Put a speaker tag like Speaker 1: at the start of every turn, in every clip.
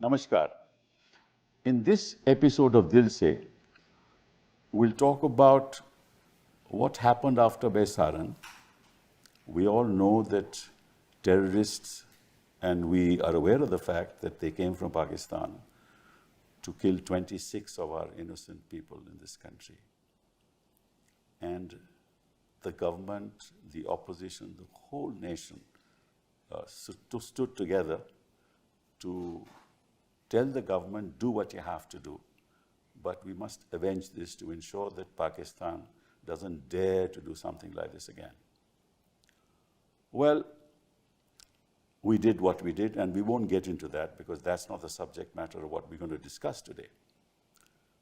Speaker 1: Namaskar. In this episode of Dil Se, we'll talk about what happened after Baisaran. We all know that terrorists, and we are aware of the fact that they came from Pakistan to kill 26 of our innocent people in this country. And the government, the opposition, the whole nation stood together to tell the government, do what you have to do, but we must avenge this to ensure that Pakistan doesn't dare to do something like this again. Well, we did what we did, and we won't get into that because that's not the subject matter of what we're going to discuss today.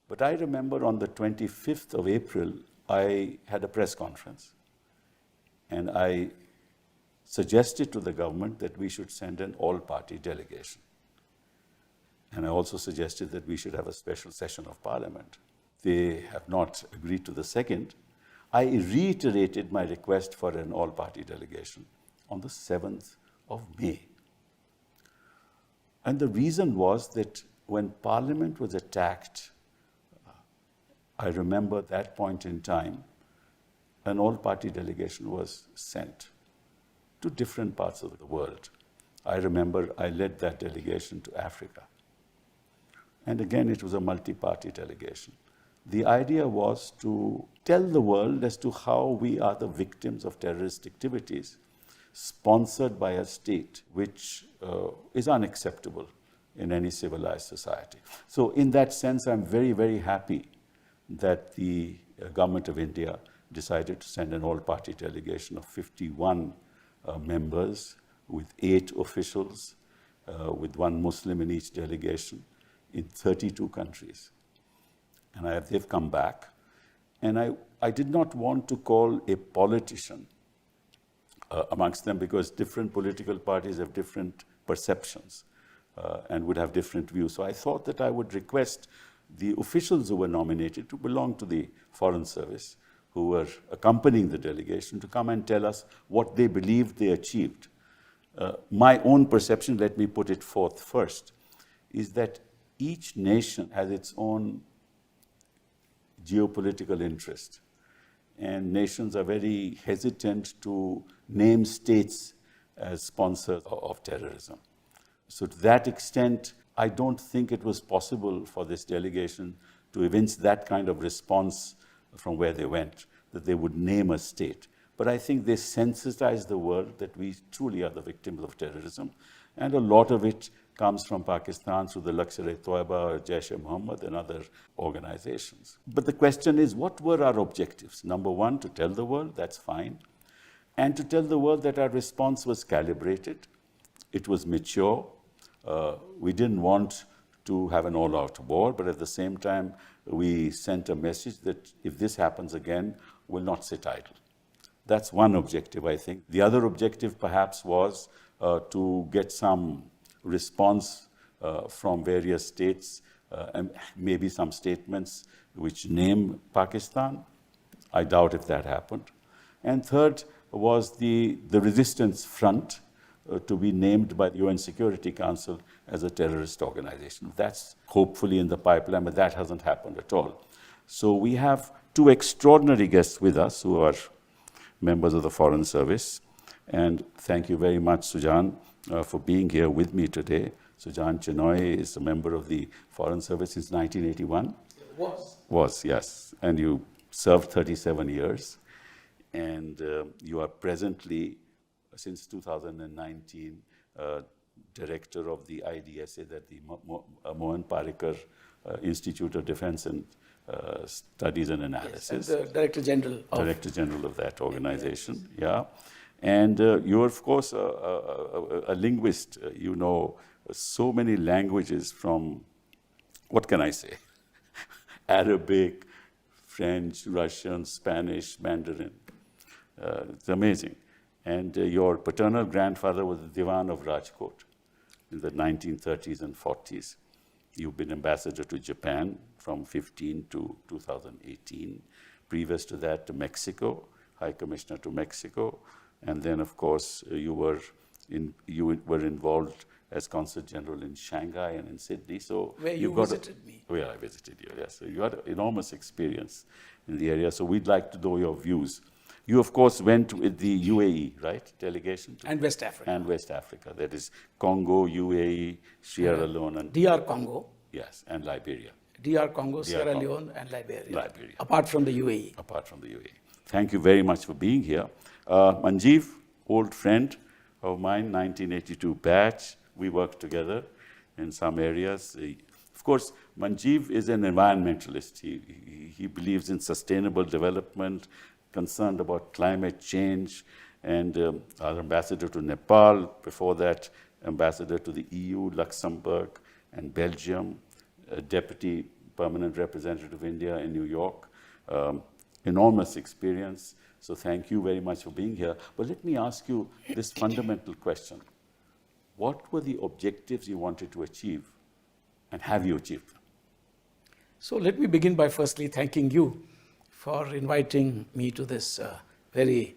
Speaker 1: But I remember on the 25th of April, I had a press conference, and I suggested to the government that we should send an all-party delegation. And I also suggested that we should have a special session of parliament. They have not agreed to the second. I reiterated my request for an all-party delegation on the 7th of May. And the reason was that when Parliament was attacked, I remember that point in time, an all-party delegation was sent to different parts of the world. I remember I led that delegation to Africa. And again, it was a multi-party delegation. The idea was to tell the world as to how we are the victims of terrorist activities sponsored by a state which is unacceptable in any civilized society. So in that sense, I'm very, very happy that the government of India decided to send an all-party delegation of 51 members with 8 officials, with 1 Muslim in each delegation, in 32 countries. And they've come back. And I did not want to call a politician amongst them because different political parties have different perceptions and would have different views. So I thought that I would request the officials who were nominated to belong to the Foreign Service, who were accompanying the delegation, to come and tell us what they believed they achieved. My own perception, let me put it forth first, is that each nation has its own geopolitical interest. And nations are very hesitant to name states as sponsors of terrorism. So to that extent, I don't think it was possible for this delegation to evince that kind of response from where they went, that they would name a state. But I think they sensitized the world that we truly are the victims of terrorism. And a lot of it comes from Pakistan through the Lashkar-e-Toiba or Jaish-e-Mohammed and other organizations. But the question is, what were our objectives? Number one, to tell the world, that's fine. And to tell the world that our response was calibrated, it was mature. We didn't want to have an all-out war, but at the same time, we sent a message that if this happens again, we'll not sit idle. That's one objective, I think. The other objective, perhaps, was to get some response from various states and maybe some statements which name Pakistan. I doubt if that happened. And third was the resistance front to be named by the UN Security Council as a terrorist organization. That's hopefully in the pipeline, but that hasn't happened at all. So we have 2 extraordinary guests with us who are members of the Foreign Service. And thank you very much, Sujan, for being here with me today. Sujan Chenoy is a member of the Foreign Service since 1981. Was, yes. And you served 37 years. And you are presently, since 2019, director of the IDSA, that the Mohan Parikar Institute of Defense and Studies and Analysis.
Speaker 2: Yes, and the Director General
Speaker 1: of that organization, yeah. And you're, of course, a linguist. You know so many languages from, what can I say, Arabic, French, Russian, Spanish, Mandarin. It's amazing. And your paternal grandfather was the Diwan of Rajkot in the 1930s and 40s. You've been ambassador to Japan from 15 to 2018. Previous to that, to Mexico, High Commissioner to Mexico. And then, of course, you were involved as Consul General in Shanghai and in Sydney. So
Speaker 2: where you visited me.
Speaker 1: Oh, yeah, I visited you, yes. So you got enormous experience in the area. So we'd like to know your views. You, of course, went with the UAE, right, delegation?
Speaker 2: And West Africa.
Speaker 1: And West Africa. That is Congo, UAE, Sierra Leone. And
Speaker 2: DR Congo.
Speaker 1: Yes, and Liberia.
Speaker 2: DR Congo, Sierra Leone, and Liberia.
Speaker 1: Liberia.
Speaker 2: Apart from the UAE.
Speaker 1: Apart from the UAE. Thank you very much for being here. Manjeev, old friend of mine, 1982 batch. We worked together in some areas. Of course, Manjeev is an environmentalist. He believes in sustainable development, concerned about climate change, and our ambassador to Nepal, before that, ambassador to the EU, Luxembourg, and Belgium, deputy permanent representative of India in New York. Enormous experience. So thank you very much for being here. But let me ask you this fundamental question. What were the objectives you wanted to achieve, and have you achieved them?
Speaker 2: So let me begin by firstly thanking you for inviting me to this very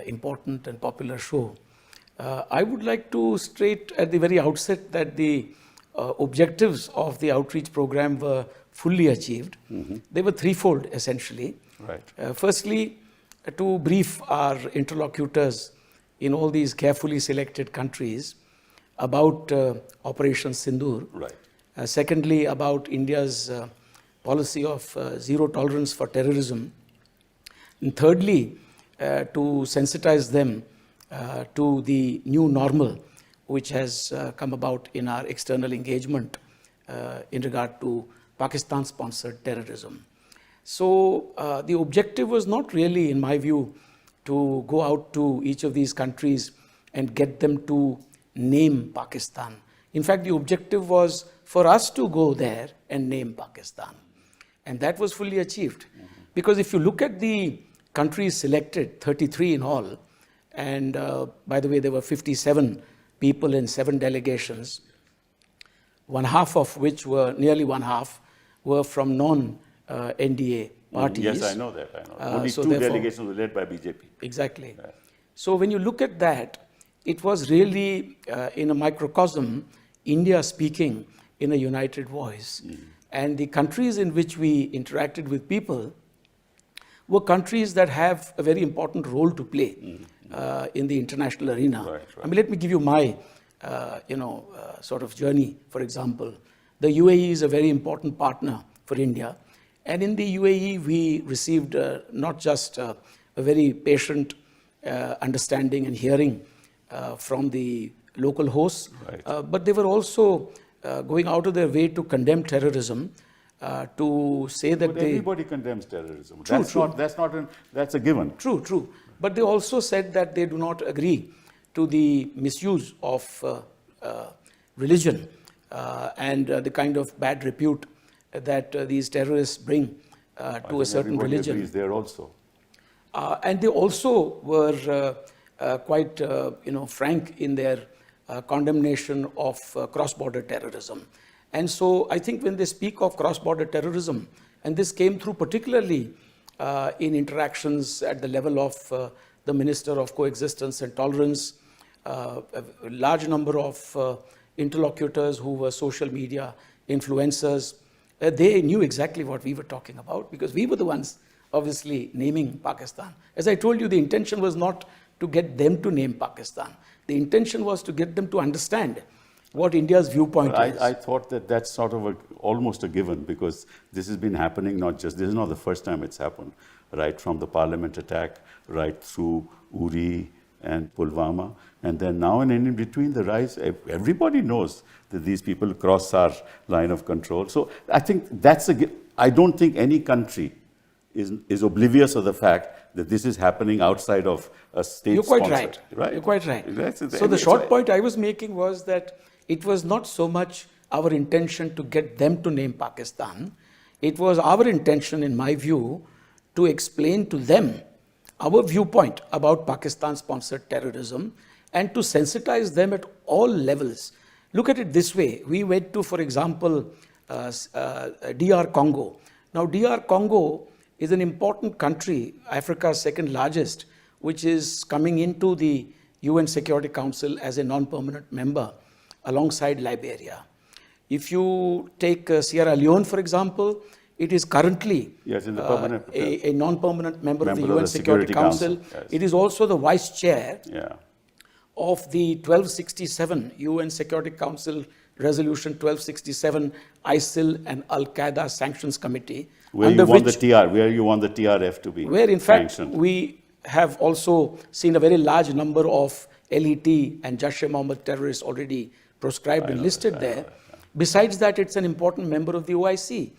Speaker 2: important and popular show. I would like to state at the very outset that the objectives of the outreach program were fully achieved. Mm-hmm. They were threefold, essentially.
Speaker 1: Right.
Speaker 2: Firstly, to brief our interlocutors in all these carefully selected countries about Operation Sindoor.
Speaker 1: Right.
Speaker 2: Secondly, about India's policy of zero tolerance for terrorism. And thirdly, to sensitize them to the new normal which has come about in our external engagement in regard to Pakistan-sponsored terrorism. So the objective was not really, in my view, to go out to each of these countries and get them to name Pakistan. In fact, the objective was for us to go there and name Pakistan. And that was fully achieved. Mm-hmm. Because if you look at the countries selected, 33 in all, and by the way, there were 57 people in 7 delegations, nearly one half, were from non-NDA parties.
Speaker 1: Yes, I know that. Only so 2 delegations were led by BJP.
Speaker 2: Exactly. Yeah. So when you look at that, it was really, in a microcosm, India speaking in a united voice. Mm-hmm. And the countries in which we interacted with people were countries that have a very important role to play in the international arena. Right. I mean, let me give you my, sort of journey, for example. The UAE is a very important partner for India. And in the UAE, we received not just a very patient understanding and hearing from the local hosts, right. But they were also going out of their way to condemn terrorism, to say that
Speaker 1: everybody condemns terrorism. That's a given.
Speaker 2: True. But they also said that they do not agree to the misuse of religion and the kind of bad repute that these terrorists bring to a certain religion.
Speaker 1: Agrees there also.
Speaker 2: And they also were quite frank in their condemnation of cross-border terrorism. And so I think when they speak of cross-border terrorism, and this came through particularly in interactions at the level of the Minister of Coexistence and Tolerance, a large number of interlocutors who were social media influencers, they knew exactly what we were talking about because we were the ones obviously naming Pakistan. As I told you, the intention was not to get them to name Pakistan. The intention was to get them to understand what India's viewpoint is.
Speaker 1: I thought that that's sort of almost a given because this has been happening this is not the first time it's happened, right from the parliament attack, right through Uri and Pulwama. And then now and in between the rise, everybody knows that these people cross our line of control. So I think I don't think any country is oblivious of the fact that this is happening outside of a state
Speaker 2: You're quite
Speaker 1: sponsor,
Speaker 2: right. You're quite right. So the short point I was making was that it was not so much our intention to get them to name Pakistan. It was our intention, in my view, to explain to them our viewpoint about Pakistan-sponsored terrorism and to sensitize them at all levels. Look at it this way. We went to, for example, DR Congo. Now, DR Congo is an important country, Africa's second largest, which is coming into the UN Security Council as a non-permanent member alongside Liberia. If you take Sierra Leone, for example, it is currently
Speaker 1: Yes, in the permanent,
Speaker 2: a non-permanent member of the
Speaker 1: member of
Speaker 2: UN
Speaker 1: the
Speaker 2: Security
Speaker 1: Security
Speaker 2: Council.
Speaker 1: Council, yes.
Speaker 2: It is also the vice chair
Speaker 1: yeah.
Speaker 2: of the 1267 UN Security Council Resolution 1267 ISIL and Al-Qaeda Sanctions Committee,
Speaker 1: Where you want the TRF to be
Speaker 2: where in fact
Speaker 1: sanctioned.
Speaker 2: we have also seen a very large number of LET and Jaish-e-Mohammed terrorists already proscribed and listed there. Besides that, it's an important member of the OIC.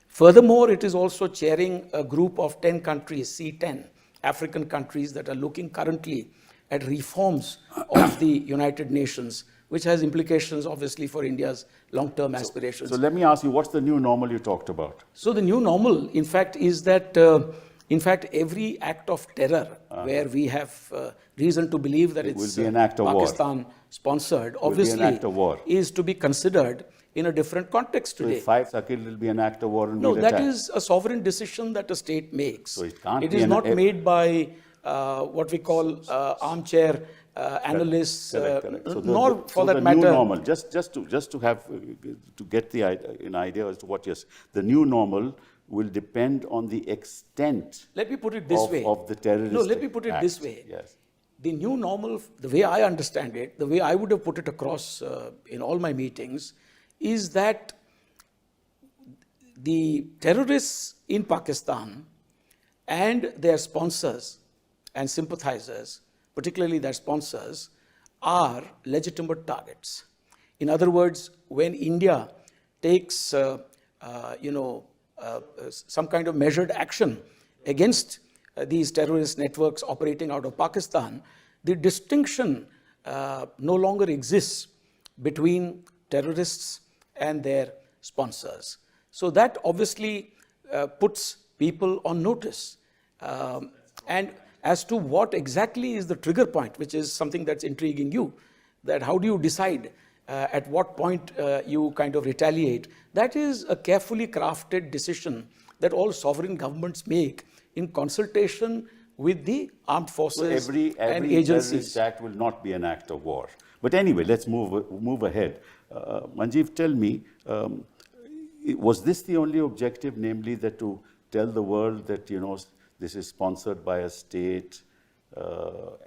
Speaker 2: Furthermore, it is also chairing a group of 10 countries, C10, African countries that are looking currently at reforms of the United Nations, which has implications obviously for India's long-term aspirations.
Speaker 1: So let me ask you, what's the new normal you talked about?
Speaker 2: So the new normal, in fact, is that, every act of terror where we have reason to believe that it's
Speaker 1: will be an act of war.
Speaker 2: Pakistan-sponsored,
Speaker 1: Will be an act of war.
Speaker 2: is to be considered in a different context
Speaker 1: So
Speaker 2: today.
Speaker 1: if 5 Sakil will be an act of war and
Speaker 2: No,
Speaker 1: we'll
Speaker 2: that
Speaker 1: attack.
Speaker 2: is a sovereign decision that a state makes.
Speaker 1: So it can't
Speaker 2: It
Speaker 1: be
Speaker 2: is
Speaker 1: an-
Speaker 2: not made by what we call armchair analysts,
Speaker 1: Correct. So
Speaker 2: nor for
Speaker 1: the
Speaker 2: that
Speaker 1: new
Speaker 2: matter.
Speaker 1: normal, just to have to get an idea as to what yes, the new normal will depend on the extent
Speaker 2: Let me put it this way.
Speaker 1: of the terrorist.
Speaker 2: No, let me put it this
Speaker 1: act.
Speaker 2: way.
Speaker 1: Yes.
Speaker 2: The new normal, the way I understand it, the way I would have put it across in all my meetings, is that the terrorists in Pakistan and their sponsors and sympathizers, particularly their sponsors, are legitimate targets. In other words, when India takes some kind of measured action against these terrorist networks operating out of Pakistan, the distinction no longer exists between terrorists and their sponsors. So that obviously puts people on notice. And as to what exactly is the trigger point, which is something that's intriguing you, that how do you decide at what point you kind of retaliate, that is a carefully crafted decision that all sovereign governments make in consultation with the armed forces
Speaker 1: So every
Speaker 2: and agencies.
Speaker 1: terrorist act will not be an act of war. But anyway, let's move ahead. Manjeev, tell me, was this the only objective, namely that to tell the world that this is sponsored by a state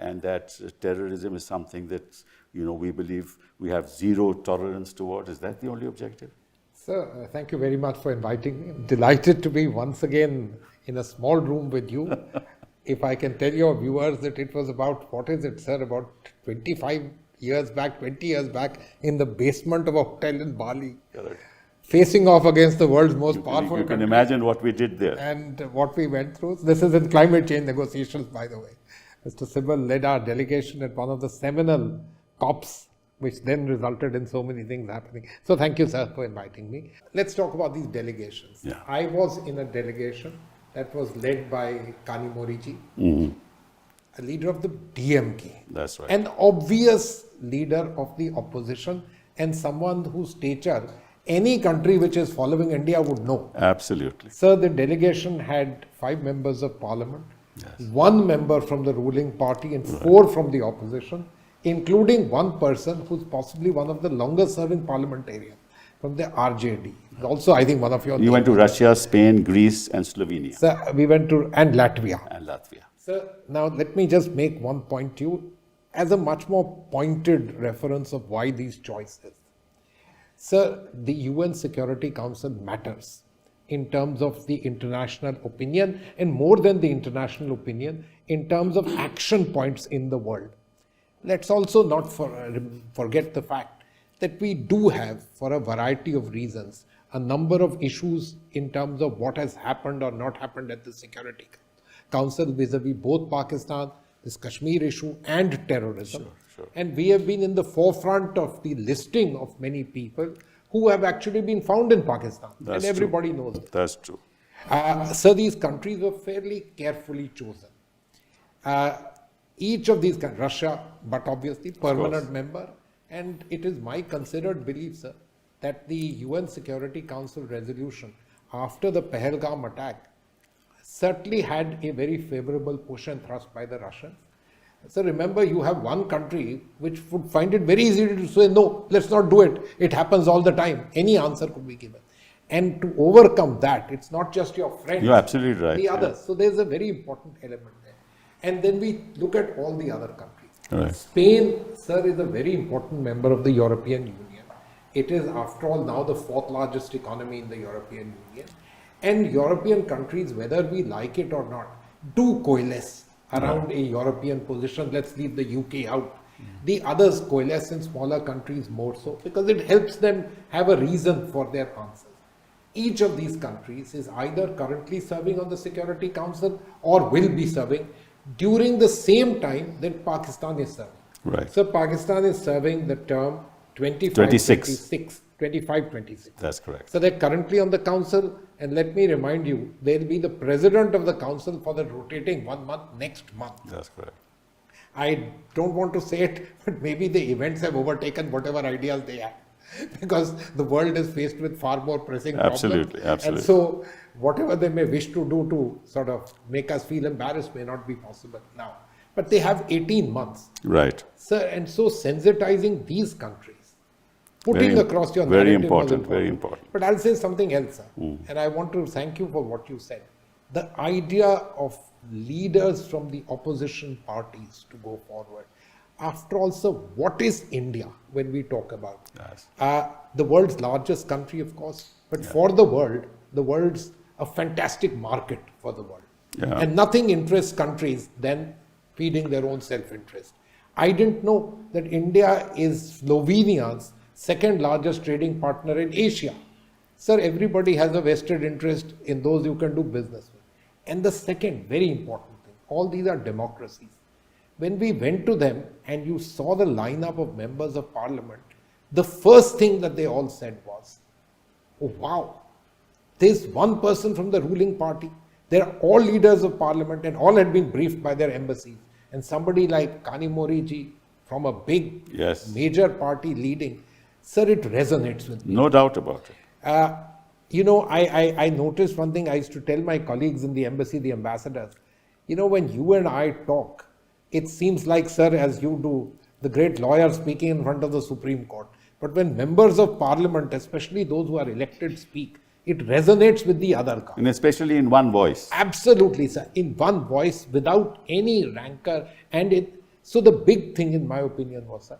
Speaker 1: and that terrorism is something that we believe we have zero tolerance toward? Is that the only objective?
Speaker 3: Sir, thank you very much for inviting me. I'm delighted to be once again in a small room with you. If I can tell your viewers that it was about, what is it, sir, about 20 years back in the basement of a hotel in Bali.
Speaker 1: Correct.
Speaker 3: Facing off against the world's most powerful
Speaker 1: You can
Speaker 3: country.
Speaker 1: imagine what we did there.
Speaker 3: And what we went through. This is in climate change negotiations, by the way. Mr. Sibal led our delegation at one of the seminal COPs, which then resulted in so many things happening. So thank you, sir, for inviting me. Let's talk about these delegations.
Speaker 1: Yeah.
Speaker 3: I was in a delegation that was led by Kanimoriji, a leader of the DMK.
Speaker 1: That's right.
Speaker 3: An obvious leader of the opposition and someone whose stature any country which is following India would know.
Speaker 1: Absolutely.
Speaker 3: Sir, the delegation had 5 members of parliament, 1 member from the ruling party and 4 from the opposition, including 1 person who's possibly one of the longest serving parliamentarians from the RJD. Also, I think one of your...
Speaker 1: You went to Russia, Spain, Greece and Slovenia.
Speaker 3: Sir, we went to... and Latvia.
Speaker 1: And Latvia.
Speaker 3: Sir, now let me just make one point to you as a much more pointed reference of why these choices. Sir, the UN Security Council matters in terms of the international opinion and more than the international opinion in terms of action points in the world. Let's also not forget the fact that we do have, for a variety of reasons, a number of issues in terms of what has happened or not happened at the Security Council vis-a-vis both Pakistan, this Kashmir issue and terrorism.
Speaker 1: Sure.
Speaker 3: And we have been in the forefront of the listing of many people who have actually been found in Pakistan.
Speaker 1: That's
Speaker 3: and everybody
Speaker 1: true.
Speaker 3: knows that.
Speaker 1: That's true.
Speaker 3: So these countries were fairly carefully chosen. Each of these, Russia, but obviously permanent member, and it is my considered belief, sir, that the UN Security Council resolution after the Pahalgam attack certainly had a very favorable push and thrust by the Russians. So remember, you have one country which would find it very easy to say, no, let's not do it. It happens all the time. Any answer could be given. And to overcome that, it's not just your friends.
Speaker 1: You're absolutely right.
Speaker 3: The others. So there's a very important element there. And then we look at all the other countries.
Speaker 1: Right.
Speaker 3: Spain, sir, is a very important member of the European Union. It is, after all, now the fourth largest economy in the European Union. And European countries, whether we like it or not, do coalesce around a European position. Let's leave the UK out. The others coalesce in smaller countries more so, because it helps them have a reason for their answers. Each of these countries is either currently serving on the Security Council or will be serving during the same time that Pakistan is serving.
Speaker 1: Right.
Speaker 3: So Pakistan is serving the term
Speaker 1: 26.
Speaker 3: 25-26.
Speaker 1: That's correct.
Speaker 3: So they're currently on the council, and let me remind you, they'll be the president of the council for the rotating 1 month next month.
Speaker 1: That's correct.
Speaker 3: I don't want to say it, but maybe the events have overtaken whatever ideas they have, because the world is faced with far more pressing
Speaker 1: Absolutely,
Speaker 3: problems.
Speaker 1: absolutely.
Speaker 3: And so whatever they may wish to do to sort of make us feel embarrassed may not be possible now. But they have 18 months.
Speaker 1: Right.
Speaker 3: Sir, and so sensitizing these countries, putting
Speaker 1: Very-
Speaker 3: across your
Speaker 1: very
Speaker 3: narrative was
Speaker 1: important, very important.
Speaker 3: But I'll say something else, sir. And I want to thank you for what you said. The idea of leaders from the opposition parties to go forward. After all, sir, what is India when we talk about?
Speaker 1: Yes.
Speaker 3: The world's largest country, of course, but for the world's a fantastic market for the world.
Speaker 1: Yeah.
Speaker 3: And nothing interests countries than feeding their own self-interest. I didn't know that India is Slovenia's second largest trading partner in Asia. Sir, everybody has a vested interest in those you can do business with. And the second very important thing, all these are democracies. When we went to them and you saw the lineup of members of parliament, the first thing that they all said was, oh wow, there's one person from the ruling party. They're all leaders of parliament and all had been briefed by their embassies. And somebody like Kanimori ji from a big,
Speaker 1: Yes.
Speaker 3: major party leading, sir, it resonates with me.
Speaker 1: No doubt about it.
Speaker 3: I noticed one thing I used to tell my colleagues in the embassy, the ambassadors. When you and I talk, it seems like, sir, as you do, the great lawyer speaking in front of the Supreme Court. But when members of parliament, especially those who are elected, speak, it resonates with the other guy.
Speaker 1: And especially in one voice.
Speaker 3: Absolutely, sir. In one voice, without any rancor. So the big thing, in my opinion, was, sir,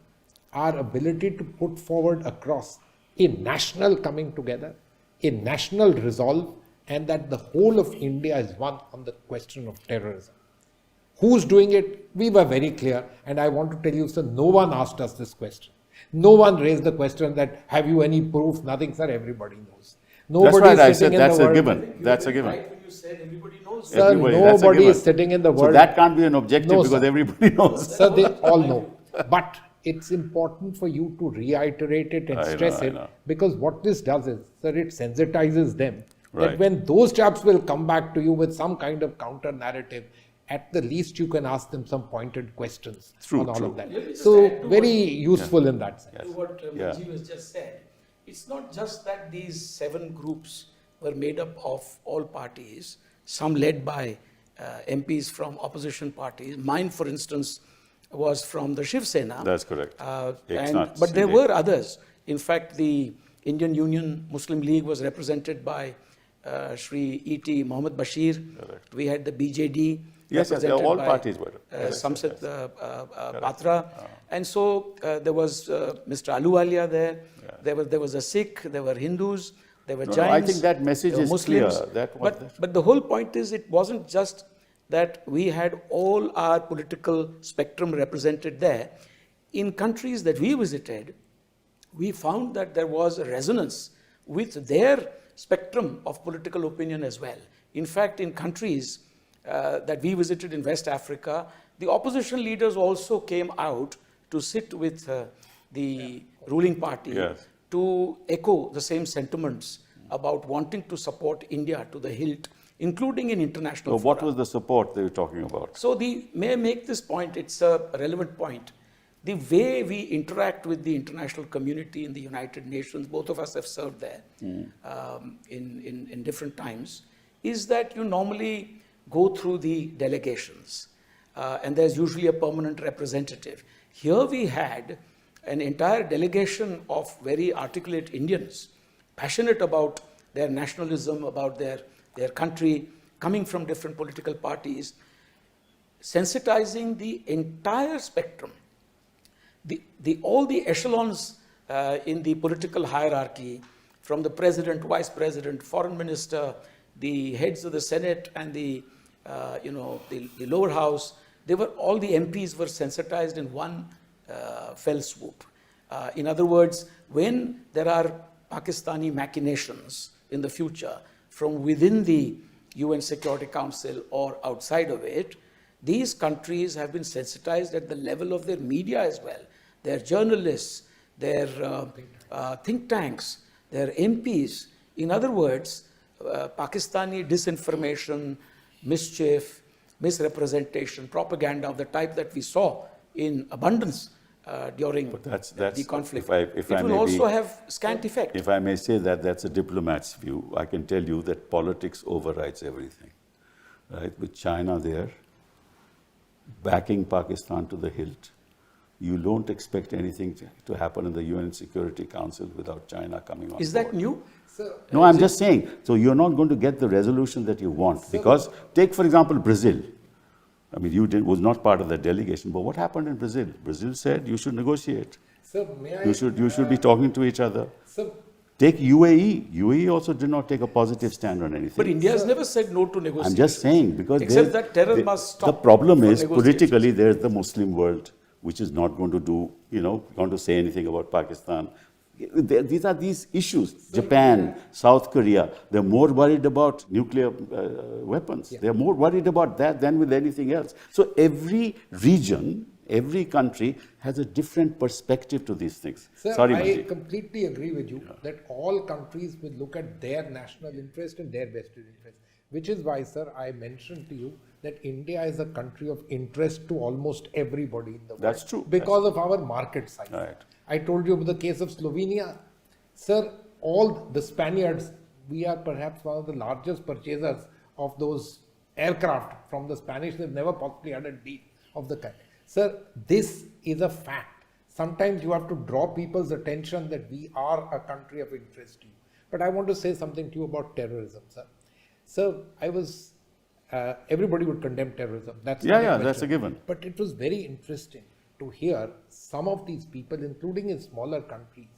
Speaker 3: our ability to put forward across a national coming together, a national resolve, and that the whole of India is one on the question of terrorism. Who's doing it? We were very clear. And I want to tell you, sir, no one asked us this question. No one raised the question that, have you any proof? Nothing, sir. Everybody knows.
Speaker 1: That's right, I said
Speaker 3: in
Speaker 1: that's
Speaker 3: the
Speaker 1: a
Speaker 3: world.
Speaker 1: given. That's a given.
Speaker 2: Right when you said everybody knows.
Speaker 3: Sir,
Speaker 1: Everybody, that's a
Speaker 3: nobody
Speaker 1: given.
Speaker 3: is sitting in the
Speaker 1: So
Speaker 3: world.
Speaker 1: that can't be an objective
Speaker 3: No,
Speaker 1: because
Speaker 3: sir.
Speaker 1: everybody knows.
Speaker 3: Sir, they all know. But it's important for you to reiterate it and
Speaker 1: I know,
Speaker 3: stress
Speaker 1: I
Speaker 3: it,
Speaker 1: know.
Speaker 3: because what this does is, sir, it sensitizes them.
Speaker 1: Right.
Speaker 3: That when those chaps will come back to you with some kind of counter narrative, at the least you can ask them some pointed questions
Speaker 1: True,
Speaker 3: on all
Speaker 1: true.
Speaker 3: of that.
Speaker 2: Let me just
Speaker 3: So
Speaker 2: add to
Speaker 3: very useful in that sense.
Speaker 2: To what
Speaker 1: Yeah.
Speaker 2: Manjeev has just said, it's not just that these 7 groups were made up of all parties, some led by MPs from opposition parties. Mine, for instance, was from the Shiv Sena.
Speaker 1: That's correct.
Speaker 2: But there were others. In fact, the Indian Union Muslim League was represented by Shri E.T. Mohammad Bashir.
Speaker 1: Correct.
Speaker 2: We had the BJD.
Speaker 1: Yes, yes,
Speaker 2: represented
Speaker 1: all
Speaker 2: by,
Speaker 1: parties were.
Speaker 2: Samsit Patra. And so there was Mr. Ahluwalia there. There was a Sikh, there were Hindus, there were
Speaker 1: No,
Speaker 2: Jains.
Speaker 1: I think that message
Speaker 2: there were
Speaker 1: is
Speaker 2: Muslims.
Speaker 1: clear.
Speaker 2: But the whole point is, it wasn't just that we had all our political spectrum represented there. In countries that we visited, we found that there was a resonance with their spectrum of political opinion as well. In fact, in countries that we visited in West Africa, the opposition leaders also came out to sit with the ruling party
Speaker 1: Yes.
Speaker 2: to echo the same sentiments about wanting to support India to the hilt, including in international
Speaker 1: So what
Speaker 2: fora.
Speaker 1: was the support they were talking about?
Speaker 2: So may I make this point? It's a relevant point. The way we interact with the international community in the United Nations, both of us have served there in different times, is that you normally go through the delegations. and there's usually a permanent representative. Here we had an entire delegation of very articulate Indians, passionate about their nationalism, about their country, coming from different political parties, sensitizing the entire spectrum, all the echelons in the political hierarchy, from the president, vice president, foreign minister, the heads of the Senate and the lower house. All the MPs were sensitized in one fell swoop. In other words, when there are Pakistani machinations in the future from within the UN Security Council or outside of it, these countries have been sensitized at the level of their media as well, their journalists, their think tanks, their MPs. In other words, Pakistani disinformation, mischief, misrepresentation, propaganda of the type that we saw in abundance during the conflict.
Speaker 1: If
Speaker 2: it
Speaker 1: I
Speaker 2: will
Speaker 1: may
Speaker 2: also have scant effect.
Speaker 1: If I may say that, that's a diplomat's view. I can tell you that politics overrides everything. Right? With China there, backing Pakistan to the hilt, you don't expect anything to happen in the UN Security Council without China coming on
Speaker 2: Is
Speaker 1: board.
Speaker 2: that new?
Speaker 1: No, I'm just saying. So you're not going to get the resolution that you want. Because take, for example, Brazil. I mean, was not part of the delegation, but what happened in Brazil? Brazil said you should negotiate.
Speaker 3: Sir, may I,
Speaker 1: you should be talking to each other.
Speaker 3: Sir,
Speaker 1: Take UAE. UAE also did not take a positive stand on anything.
Speaker 2: But India has never said no to negotiations.
Speaker 1: I'm just saying, because
Speaker 2: except that terror must stop.
Speaker 1: The problem is,
Speaker 2: negotiations.
Speaker 1: politically, there's the Muslim world, which is not going to do, going to say anything about Pakistan. These are these issues. Japan, South Korea, they're more worried about nuclear weapons. Yeah. They're more worried about that than with anything else. So every region, every country has a different perspective to these things.
Speaker 3: Sir,
Speaker 1: Sorry,
Speaker 3: I
Speaker 1: Manji.
Speaker 3: completely agree with you that all countries will look at their national interest and their vested interest. Which is why, sir, I mentioned to you that India is a country of interest to almost everybody in the world.
Speaker 1: That's true.
Speaker 3: Because of our market size.
Speaker 1: Right.
Speaker 3: I told you about the case of Slovenia. Sir, all the Spaniards, we are perhaps one of the largest purchasers of those aircraft from the Spanish. They've never possibly had a deal of the kind. Sir, this is a fact. Sometimes you have to draw people's attention that we are a country of interest to you. But I want to say something to you about terrorism, sir. Sir, everybody would condemn terrorism. That's
Speaker 1: that's a given.
Speaker 3: But it was very interesting to hear some of these people, including in smaller countries,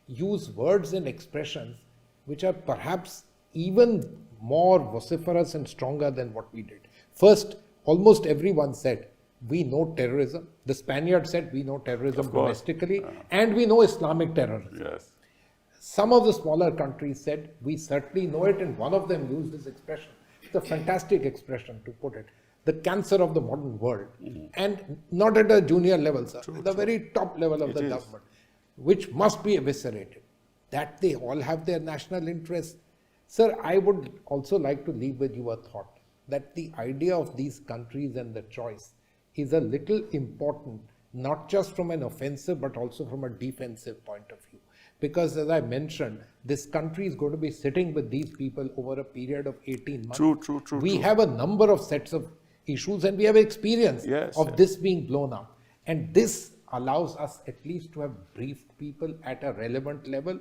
Speaker 3: use words and expressions which are perhaps even more vociferous and stronger than what we did. First, almost everyone said, we know terrorism. The Spaniards said, we know terrorism domestically, and we know Islamic terrorism.
Speaker 1: Yes.
Speaker 3: Some of the smaller countries said, we certainly know it, and one of them used this expression. It's a fantastic expression to put it. The cancer of the modern world. And not at a junior level, sir. At the very top level of the government, which must be eviscerated. That they all have their national interests. Sir, I would also like to leave with you a thought that the idea of these countries and the choice is a little important, not just from an offensive, but also from a defensive point of view. Because as I mentioned, this country is going to be sitting with these people over a period of 18 months.
Speaker 1: True.
Speaker 3: We have a number of sets of issues and we have experience of this being blown up. And this allows us at least to have briefed people at a relevant level,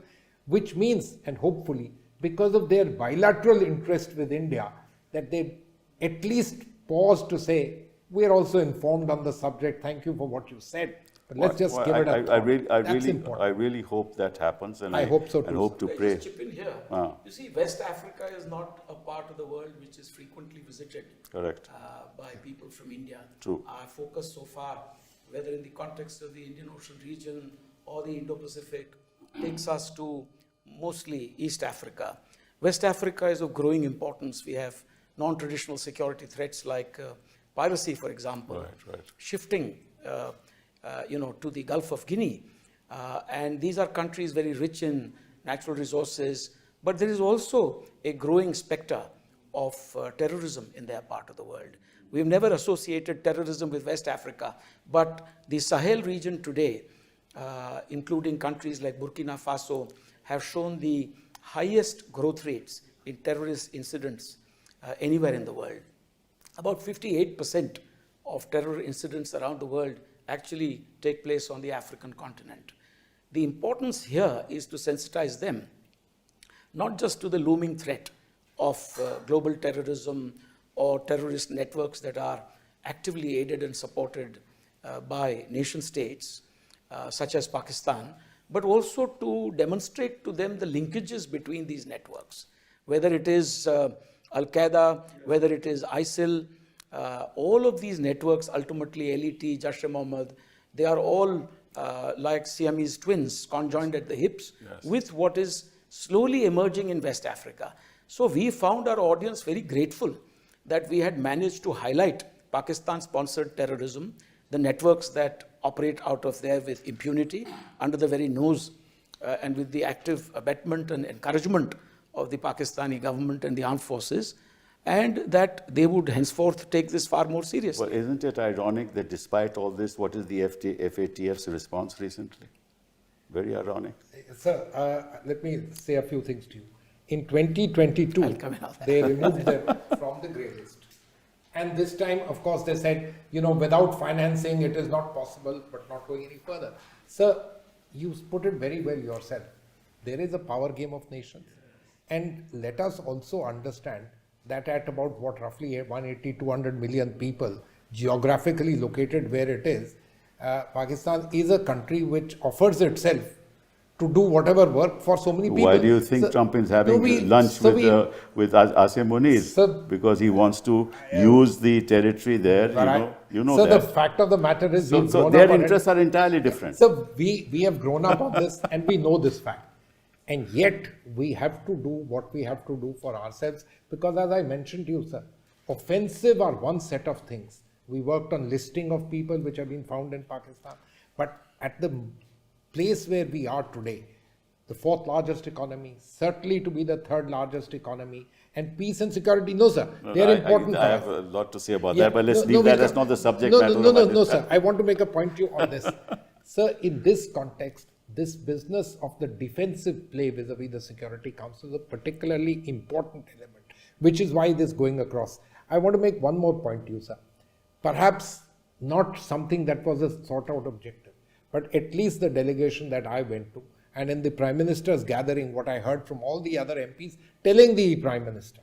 Speaker 3: which means, and hopefully, because of their bilateral interest with India, that they at least pause to say, we are also informed on the subject. Thank you for what you said. But let's just give it a thought.
Speaker 1: I really hope that happens, and
Speaker 3: I hope so too.
Speaker 1: And hope to pray.
Speaker 2: Just chip in here. You see, West Africa is not a part of the world which is frequently visited.
Speaker 1: Correct.
Speaker 2: By people from India.
Speaker 1: True.
Speaker 2: Our focus so far, whether in the context of the Indian Ocean region or the Indo-Pacific, takes us to mostly East Africa. West Africa is of growing importance. We have non-traditional security threats like piracy, for example, shifting to the Gulf of Guinea. And these are countries very rich in natural resources, but there is also a growing specter of terrorism in their part of the world. We've never associated terrorism with West Africa, but the Sahel region today, including countries like Burkina Faso, have shown the highest growth rates in terrorist incidents anywhere in the world. About 58% of terror incidents around the world actually take place on the African continent. The importance here is to sensitize them, not just to the looming threat of global terrorism or terrorist networks that are actively aided and supported by nation states such as Pakistan, but also to demonstrate to them the linkages between these networks, whether it is Al-Qaeda, whether it is ISIL, all of these networks, ultimately LET, Jaish-e-Mohammed, they are all like Siamese twins, conjoined at the hips, yes, with what is slowly emerging in West Africa. So we found our audience very grateful that we had managed to highlight Pakistan-sponsored terrorism, the networks that operate out of there with impunity, under the very nose and with the active abetment and encouragement of the Pakistani government and the armed forces, and that they would henceforth take this far more seriously.
Speaker 1: Well, isn't it ironic that despite all this, what is the FATF's response recently? Very ironic.
Speaker 3: Sir, let me say a few things to you. In 2022, they removed them from the grey list. And this time, of course, they said, without financing, it is not possible, but not going any further. Sir, you put it very well yourself. There is a power game of nations. And let us also understand that at about roughly 180, 200 million people, geographically located where it is, Pakistan is a country which offers itself to do whatever work for so many people.
Speaker 1: Why do you think Trump is having lunch with Asim Munir? Because he wants to use the territory there. You know that.
Speaker 3: So the fact of the matter is,
Speaker 1: so their interests are entirely different.
Speaker 3: So we have grown up on this and we know this fact. And yet we have to do what we have to do for ourselves, because as I mentioned to you, sir, offensive are one set of things. We worked on listing of people which have been found in Pakistan, but at the place where we are today, the fourth largest economy, certainly to be the third largest economy, and peace and security, no sir, they are important.
Speaker 1: I have a lot to say about that, but let's leave that. That's not the subject matter.
Speaker 3: No, sir, I want to make a point to you on this. Sir, in this context, this business of the defensive play vis-a-vis the Security Council is a particularly important element, which is why this is going across. I want to make one more point to you, sir. Perhaps not something that was a sought-out objective, but at least the delegation that I went to, and in the Prime Minister's gathering, what I heard from all the other MPs telling the Prime Minister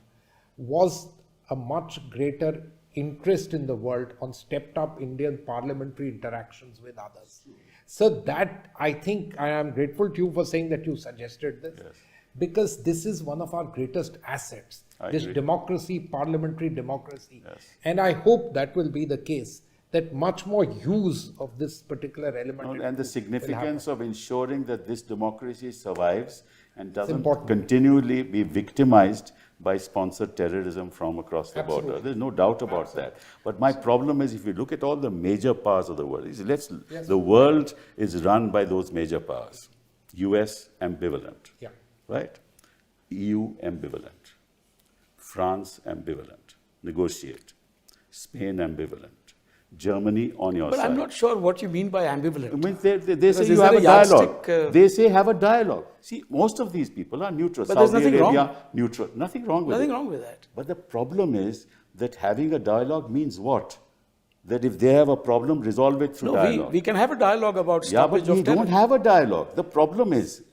Speaker 3: was a much greater interest in the world on stepped up Indian parliamentary interactions with others. So that, I think, I am grateful to you for saying that you suggested this, yes, because this is one of our greatest assets, this democracy, parliamentary democracy. Yes. And I hope that will be the case, that much more use of this particular element.
Speaker 1: And the significance of ensuring that this democracy survives and doesn't continually be victimized by sponsored terrorism from across the border. There's no doubt about that. But my problem is, if you look at all the major powers of the world, the world is run by those major powers. US ambivalent, right? EU ambivalent, France ambivalent, negotiate, Spain ambivalent, Germany on your side.
Speaker 2: But I'm not sure what you mean by ambivalent.
Speaker 1: I mean, they say you have a dialogue. They say have a dialogue. See, most of these people are neutral.
Speaker 2: But there's nothing wrong.
Speaker 1: Neutral. Nothing wrong with it.
Speaker 2: Nothing wrong with that.
Speaker 1: But the problem is that having a dialogue means what? That if they have a problem, resolve it through dialogue.
Speaker 2: We can have a dialogue about stoppage of terror.
Speaker 1: But we don't have a dialogue. The problem is,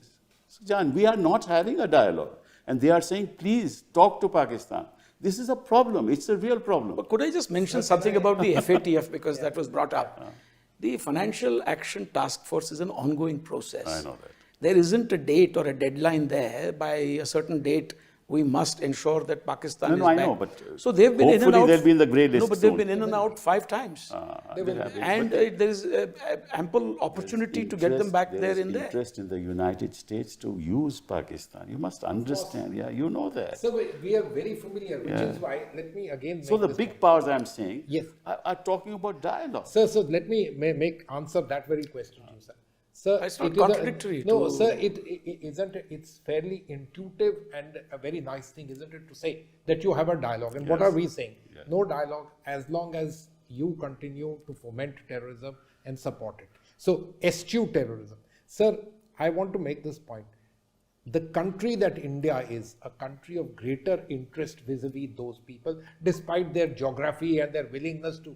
Speaker 1: Jan, we are not having a dialogue. And they are saying, please talk to Pakistan. This is a problem. It's a real problem.
Speaker 2: But could I just mention something about the FATF, because that was brought up. The Financial Action Task Force is an ongoing process.
Speaker 1: I know that.
Speaker 2: There isn't a date or a deadline there. By a certain date, we must ensure that Pakistan is back.
Speaker 1: I know, but
Speaker 2: so they've been in and out.
Speaker 1: Hopefully they'll be in the grey list.
Speaker 2: No, but they've been in and out 5 times.
Speaker 1: And
Speaker 2: there is ample opportunity to get them back there in there.
Speaker 1: There's interest in the United States to use Pakistan. You must understand. Yeah, you know that.
Speaker 3: So we are very familiar, which is why, let me again make
Speaker 1: So the big powers I'm saying are talking about dialogue.
Speaker 3: So let me answer that very question to you, sir. Sir,
Speaker 2: it's not contradictory.
Speaker 3: No, sir, it's fairly intuitive and a very nice thing, isn't it, to say that you have a dialogue. And what are we saying? Yes. No dialogue as long as you continue to foment terrorism and support it. So eschew terrorism. Sir, I want to make this point. the country that India is, a country of greater interest vis-a-vis those people, despite their geography and their willingness to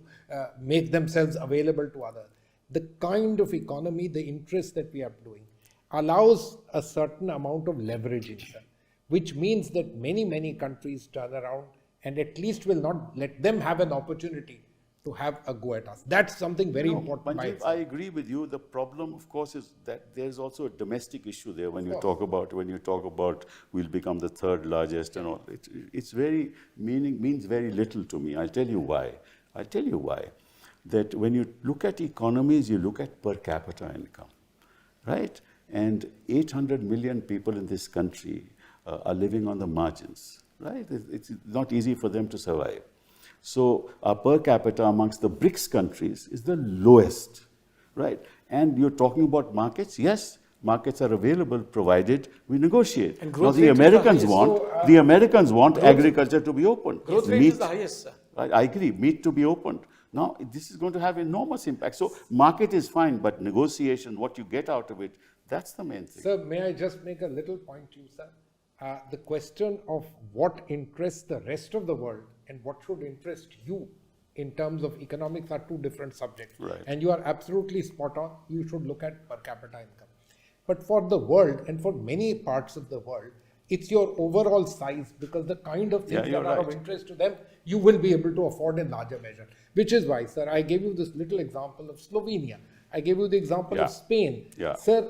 Speaker 3: make themselves available to others. The kind of economy, the interest that we are doing, allows a certain amount of leverage in them, which means that many countries turn around and at least will not let them have an opportunity to have a go at us. That's something very important.
Speaker 1: Manjeev, I agree with you. The problem, of course, is that there's also a domestic issue there. When you talk about we'll become the third largest and all, it's very means very little to me. I'll tell you why. That when you look at economies, you look at per capita income, right? And 800 million people in this country are living on the margins, right? It's not easy for them to survive. So our per capita amongst the BRICS countries is the lowest, right? And you're talking about markets. Yes, markets are available provided we negotiate.
Speaker 2: And
Speaker 1: Now
Speaker 2: growth
Speaker 1: the
Speaker 2: rate is the
Speaker 1: Americans
Speaker 2: highest.
Speaker 1: the Americans want agriculture to be open.
Speaker 2: Growth rate is the highest, sir.
Speaker 1: Right, I agree, meat to be opened. Now this is going to have enormous impact. So market is fine, but negotiation, what you get out of it, that's the main thing.
Speaker 3: Sir, may I just make a little point to you, sir? The question of what interests the rest of the world and what should interest you in terms of economics are two different subjects.
Speaker 1: Right.
Speaker 3: And you are absolutely spot on. You should look at per capita income. But for the world and for many parts of the world, it's your overall size, because the kind of things that are of interest to them, you will be able to afford in larger measure. Which is why, sir, I gave you this little example of Slovenia. I gave you the example of Spain. Sir,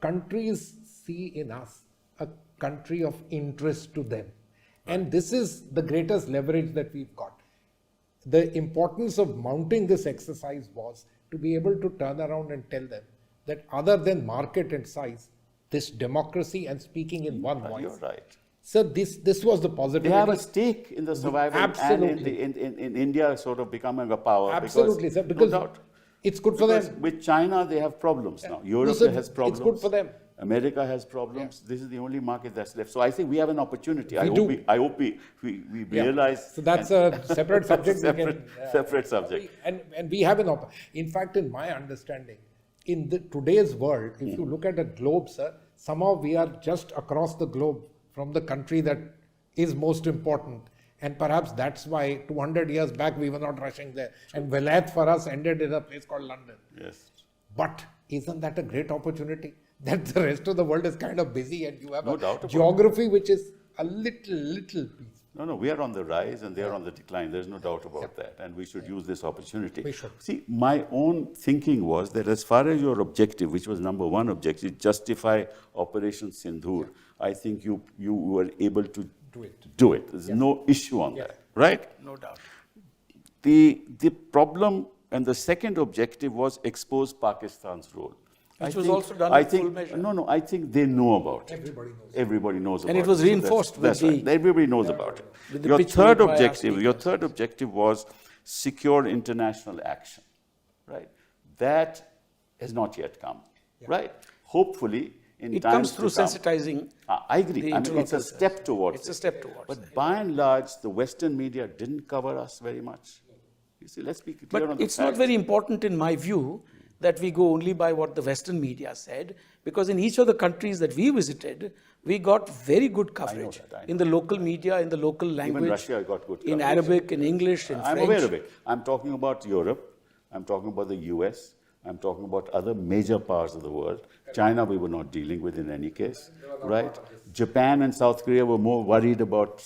Speaker 3: countries see in us a country of interest to them. And this is the greatest leverage that we've got. The importance of mounting this exercise was to be able to turn around and tell them that other than market and size, this democracy and speaking in one voice.
Speaker 1: You're right.
Speaker 3: So this was the positivity.
Speaker 1: They have a stake in the survival
Speaker 3: Absolutely.
Speaker 1: and in India sort of becoming a power.
Speaker 3: Absolutely, sir. Because
Speaker 1: no doubt.
Speaker 3: It's good for them.
Speaker 1: With China, they have problems now. Europe has problems.
Speaker 3: It's good for them.
Speaker 1: America has problems. This is the only market that's left. So I think we have an opportunity. I hope we realize.
Speaker 3: So that's a separate subject.
Speaker 1: Separate subject.
Speaker 3: And we have an opportunity. In fact, in my understanding, in today's world, if you look at a globe, sir, somehow we are just across the globe from the country that is most important. And perhaps that's why 200 years back we were not rushing there. And Vilayat for us ended in a place called London.
Speaker 1: Yes.
Speaker 3: But isn't that a great opportunity? That the rest of the world is kind of busy and you have a geography which is a little piece.
Speaker 1: No, we are on the rise and they are on the decline. There's no doubt about that. And we should use this opportunity.
Speaker 3: We should.
Speaker 1: See, my own thinking was that as far as your objective, which was number one objective, justify Operation Sindoor, I think you were able to do it. There's no issue on that, right?
Speaker 2: No doubt.
Speaker 1: The problem and the second objective was expose Pakistan's role.
Speaker 2: Which was also done in full measure.
Speaker 1: No, I think they know about it.
Speaker 3: Everybody knows.
Speaker 1: About it.
Speaker 2: And it was reinforced with
Speaker 1: that's right. Everybody knows about it. Your third objective was secure international action, right? That has not yet come, right? Hopefully, in
Speaker 2: it
Speaker 1: times
Speaker 2: comes through
Speaker 1: to come,
Speaker 2: sensitizing.
Speaker 1: I agree. I mean, it's a step towards
Speaker 2: It's a step towards.
Speaker 1: But by and large, the Western media didn't cover us very much. You see, let's be clear on the
Speaker 2: it's not
Speaker 1: facts.
Speaker 2: very important in my view that we go only by what the Western media said, because in each of the countries that we visited, we got very good coverage in the local media, in the local language.
Speaker 1: Even Russia got good coverage.
Speaker 2: In Arabic, in English, in French.
Speaker 1: I'm aware of it. I'm talking about Europe. I'm talking about the US. I'm talking about other major parts of the world. China we were not dealing with in any case, right? Japan and South Korea were more worried about